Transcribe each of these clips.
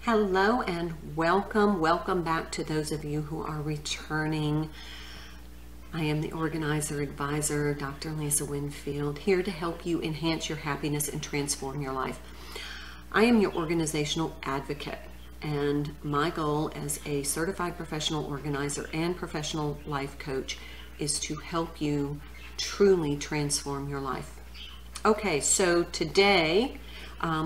Hello and welcome back to those of you who are returning. I am the organizer advisor, Dr. Lisa Winfield, here to help you enhance your happiness and transform your life. I am your organizational advocate, and my goal as a certified professional organizer and professional life coach is to help you truly transform your life. Okay, so today,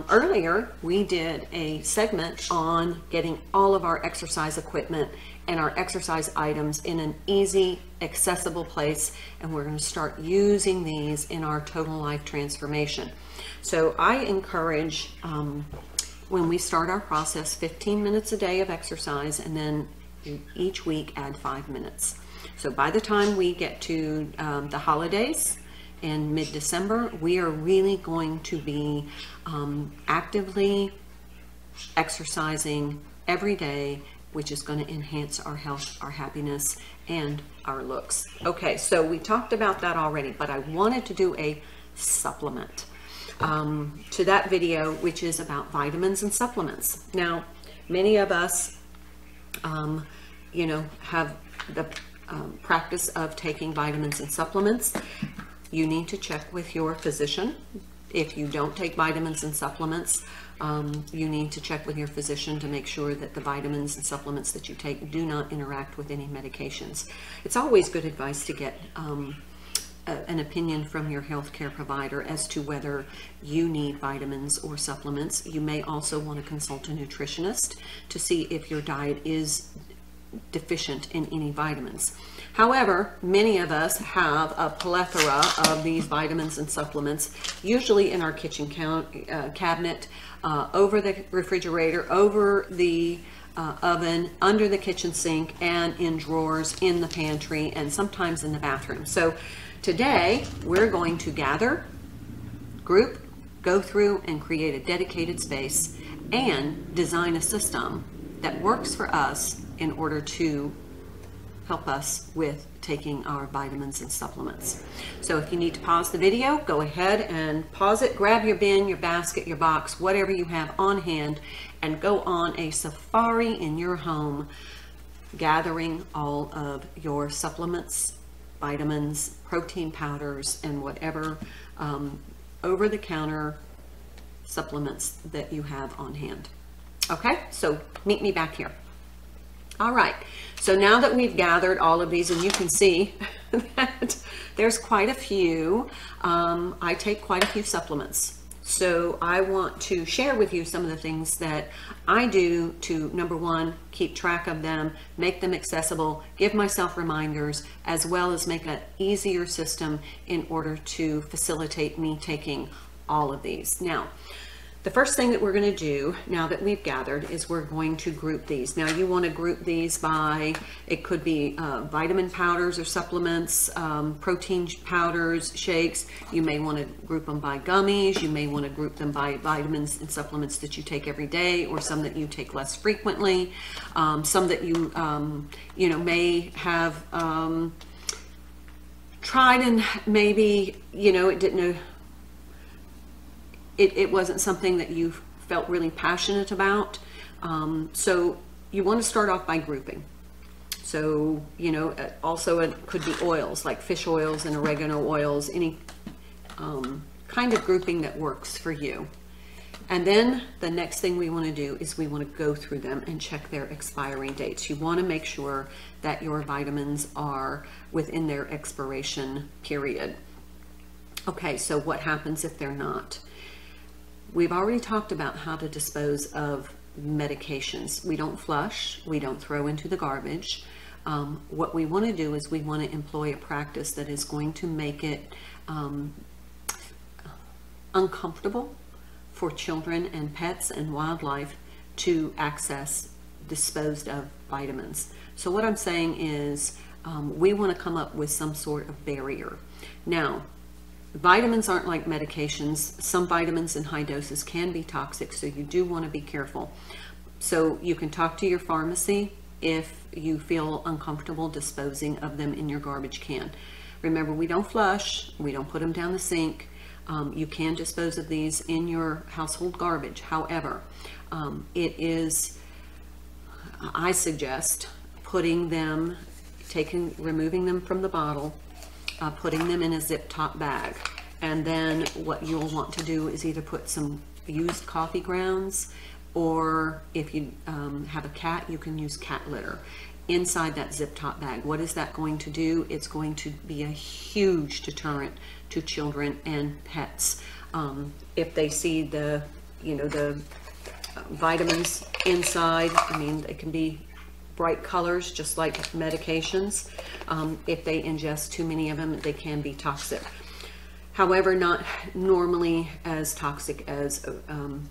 earlier we did a segment on getting all of our exercise equipment and our exercise items in an easy, accessible place, and we're going to start using these in our total life transformation. So I encourage, when we start our process, 15 minutes a day of exercise, and then each week add 5 minutes. So by the time we get to the holidays in mid-December, we are really going to be actively exercising every day, which is going to enhance our health, our happiness, and our looks. Okay, so we talked about that already, but I wanted to do a supplement to that video, which is about vitamins and supplements. Now, many of us, have the practice of taking vitamins and supplements. You need to check with your physician. If you don't take vitamins and supplements, you need to check with your physician to make sure that the vitamins and supplements that you take do not interact with any medications. It's always good advice to get an opinion from your healthcare provider as to whether you need vitamins or supplements. You may also want to consult a nutritionist to see if your diet is deficient in any vitamins. However, many of us have a plethora of these vitamins and supplements, usually in our kitchen cabinet, over the refrigerator, over the oven, under the kitchen sink, and in drawers in the pantry, and sometimes in the bathroom. So today we're going to gather, group, go through, and create a dedicated space and design a system that works for us in order to help us with taking our vitamins and supplements. So if you need to pause the video, go ahead and pause it, grab your bin, your basket, your box, whatever you have on hand, and go on a safari in your home, gathering all of your supplements, vitamins, protein powders, and whatever over-the-counter supplements that you have on hand. Okay, so meet me back here. All right, so now that we've gathered all of these, and you can see that there's quite a few, I take quite a few supplements. So I want to share with you some of the things that I do to, number one, keep track of them, make them accessible, give myself reminders, as well as make an easier system in order to facilitate me taking all of these. Now, the first thing that we're going to do now that we've gathered is we're going to group these. Now you want to group these by, it could be vitamin powders or supplements, protein powders, shakes. You may want to group them by gummies. You may want to group them by vitamins and supplements that you take every day, or some that you take less frequently. Some that you, may have tried and maybe, it didn't know. It wasn't something that you felt really passionate about. So you want to start off by grouping. So, also it could be oils like fish oils and oregano oils, any kind of grouping that works for you. And then the next thing we want to do is we want to go through them and check their expiry dates. You want to make sure that your vitamins are within their expiration period. Okay, so what happens if they're not? We've already talked about how to dispose of medications. We don't flush, we don't throw into the garbage. What we want to do is we want to employ a practice that is going to make it uncomfortable for children and pets and wildlife to access disposed of vitamins. So what I'm saying is we want to come up with some sort of barrier. Now, vitamins aren't like medications. Some vitamins in high doses can be toxic, so you do want to be careful. So you can talk to your pharmacy if you feel uncomfortable disposing of them in your garbage can. Remember, we don't flush, we don't put them down the sink. You can dispose of these in your household garbage. However, I suggest putting them, removing them from the bottle, putting them in a zip top bag. And then what you'll want to do is either put some used coffee grounds, or if you have a cat, you can use cat litter inside that zip top bag. What is that going to do? It's going to be a huge deterrent to children and pets. If they see the vitamins inside, I mean, they can be bright colors just like medications. If they ingest too many of them, they can be toxic. However, not normally as toxic as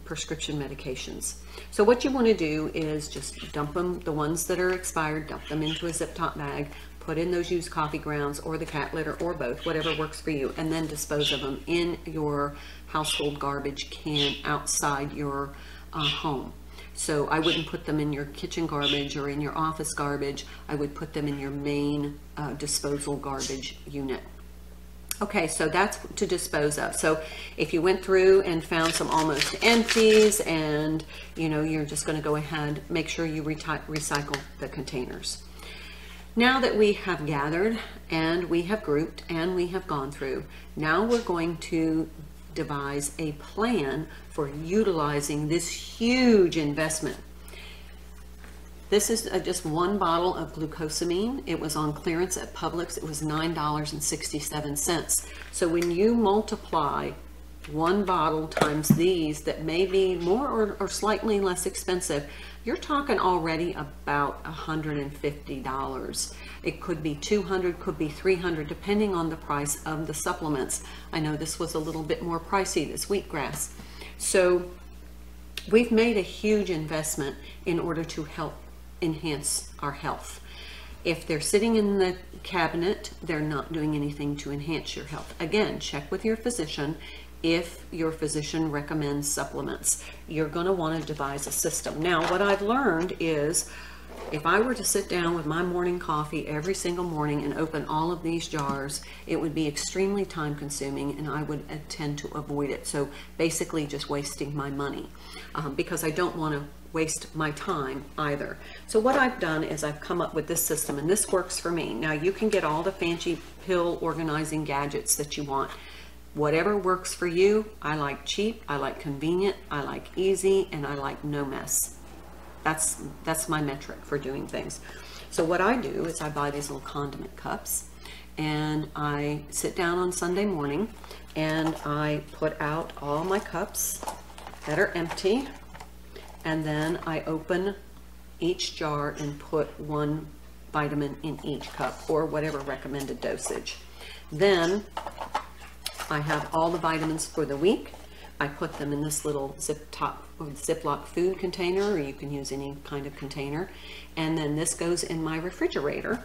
prescription medications. So what you want to do is just dump them, the ones that are expired, dump them into a zip top bag, put in those used coffee grounds or the cat litter or both, whatever works for you, and then dispose of them in your household garbage can outside your home. So I wouldn't put them in your kitchen garbage or in your office garbage. I would put them in your main disposal garbage unit. Okay, so that's to dispose of. So if you went through and found some almost empties and you're just going to go ahead, make sure you recycle the containers. Now that we have gathered and we have grouped and we have gone through, now we're going to devise a plan for utilizing this huge investment. This is just one bottle of glucosamine. It was on clearance at Publix. It was $9.67. So when you multiply one bottle times these that may be more or slightly less expensive, you're talking already about $150. It could be $200, could be $300, depending on the price of the supplements. I know this was a little bit more pricey, this wheatgrass. So we've made a huge investment in order to help enhance our health. If they're sitting in the cabinet, they're not doing anything to enhance your health. Again, check with your physician. If your physician recommends supplements, you're going to want to devise a system. Now, what I've learned is if I were to sit down with my morning coffee every single morning and open all of these jars, it would be extremely time consuming and I would tend to avoid it. So basically just wasting my money because I don't want to waste my time either. So what I've done is I've come up with this system, and this works for me. Now you can get all the fancy pill organizing gadgets that you want. Whatever works for you. I like cheap, I like convenient, I like easy, and I like no mess. That's my metric for doing things. So what I do is I buy these little condiment cups, and I sit down on Sunday morning and I put out all my cups that are empty, and then I open each jar and put one vitamin in each cup, or whatever recommended dosage. Then I have all the vitamins for the week. I put them in this little Ziploc food container, or you can use any kind of container. And then this goes in my refrigerator.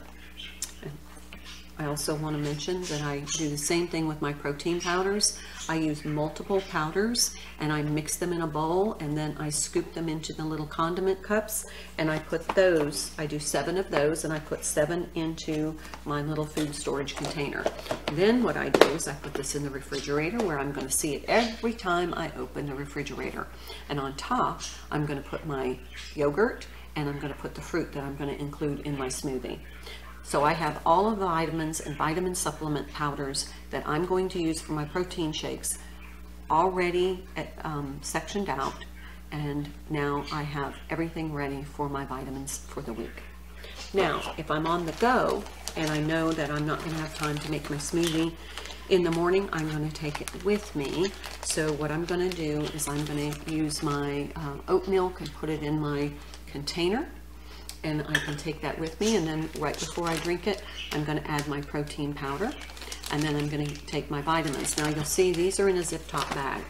I also want to mention that I do the same thing with my protein powders. I use multiple powders and I mix them in a bowl, and then I scoop them into the little condiment cups, and I put those, I do 7 of those, and I put 7 into my little food storage container. Then what I do is I put this in the refrigerator, where I'm going to see it every time I open the refrigerator. And on top, I'm going to put my yogurt, and I'm going to put the fruit that I'm going to include in my smoothie. So I have all of the vitamins and vitamin supplement powders that I'm going to use for my protein shakes already sectioned out, and now I have everything ready for my vitamins for the week. Now, if I'm on the go and I know that I'm not going to have time to make my smoothie in the morning, I'm going to take it with me. So what I'm going to do is I'm going to use my oat milk and put it in my container, and I can take that with me, and then right before I drink it, I'm going to add my protein powder, and then I'm going to take my vitamins. Now you'll see these are in a zip top bag,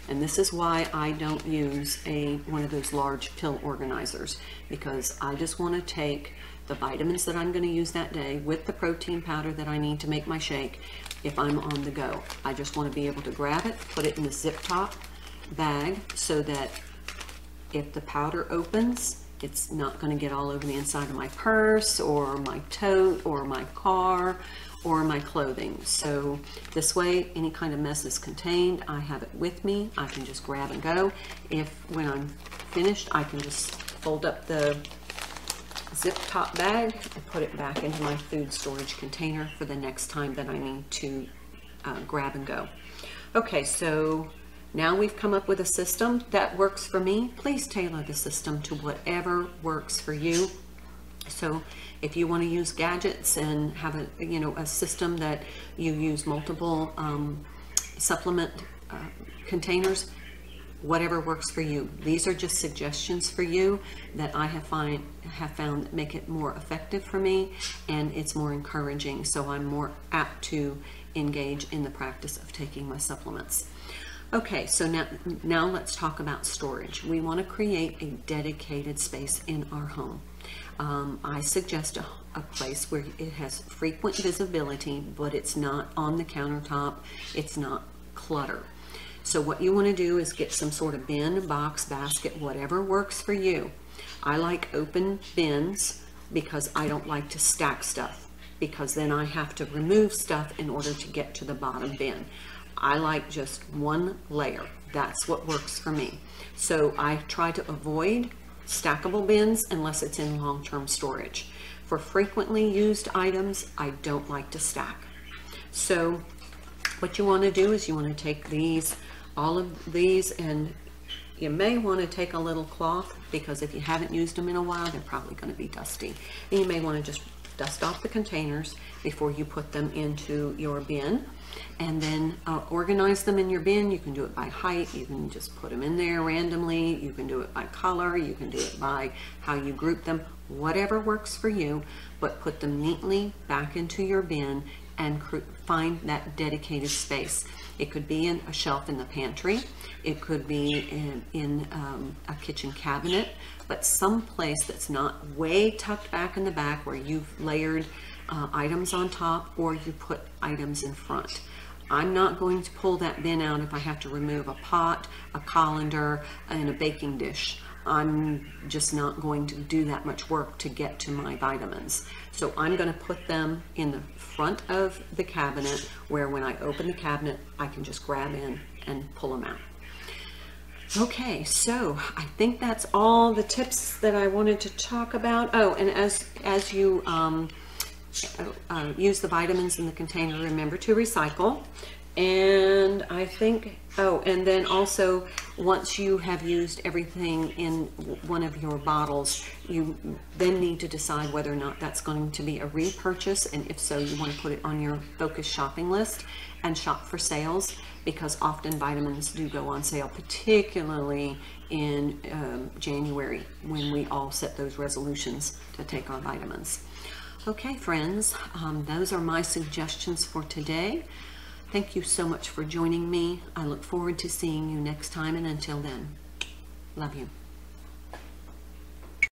and this is why I don't use one of those large pill organizers, because I just want to take the vitamins that I'm going to use that day with the protein powder that I need to make my shake if I'm on the go. I just want to be able to grab it, put it in the zip top bag, so that if the powder opens, it's not going to get all over the inside of my purse or my tote or my car or my clothing. So this way, any kind of mess is contained. I have it with me. I can just grab and go. If when I'm finished, I can just fold up the zip top bag and put it back into my food storage container for the next time that I need to grab and go. Okay, so now we've come up with a system that works for me. Please tailor the system to whatever works for you. So if you want to use gadgets and have a system that you use multiple supplement containers, whatever works for you. These are just suggestions for you that I have found that make it more effective for me, and it's more encouraging, so I'm more apt to engage in the practice of taking my supplements. Okay, so now let's talk about storage. We want to create a dedicated space in our home. I suggest a place where it has frequent visibility, but it's not on the countertop, it's not clutter. So what you want to do is get some sort of bin, box, basket, whatever works for you. I like open bins because I don't like to stack stuff, because then I have to remove stuff in order to get to the bottom bin. I like just one layer. That's what works for me. So I try to avoid stackable bins unless it's in long-term storage. For frequently used items, I don't like to stack. So what you want to do is you want to take all of these, and you may want to take a little cloth, because if you haven't used them in a while, they're probably going to be dusty. And you may want to just dust off the containers before you put them into your bin, and then organize them in your bin. You can do it by height, you can just put them in there randomly, you can do it by color, you can do it by how you group them, whatever works for you, but put them neatly back into your bin and find that dedicated space. It could be in a shelf in the pantry, it could be in a kitchen cabinet, but some place that's not way tucked back in the back where you've layered items on top, or you put items in front. I'm not going to pull that bin out if I have to remove a pot, a colander, and a baking dish. I'm just not going to do that much work to get to my vitamins. So I'm going to put them in the front of the cabinet, where when I open the cabinet, I can just grab in and pull them out. Okay, so I think that's all the tips that I wanted to talk about. Oh, and as you use the vitamins in the container, remember to recycle. And I think, and then also, once you have used everything in one of your bottles, you then need to decide whether or not that's going to be a repurchase, and if so, you want to put it on your focus shopping list and shop for sales, because often vitamins do go on sale, particularly in January, when we all set those resolutions to take our vitamins. Okay, friends, those are my suggestions for today. Thank you so much for joining me. I look forward to seeing you next time, and until then, love you.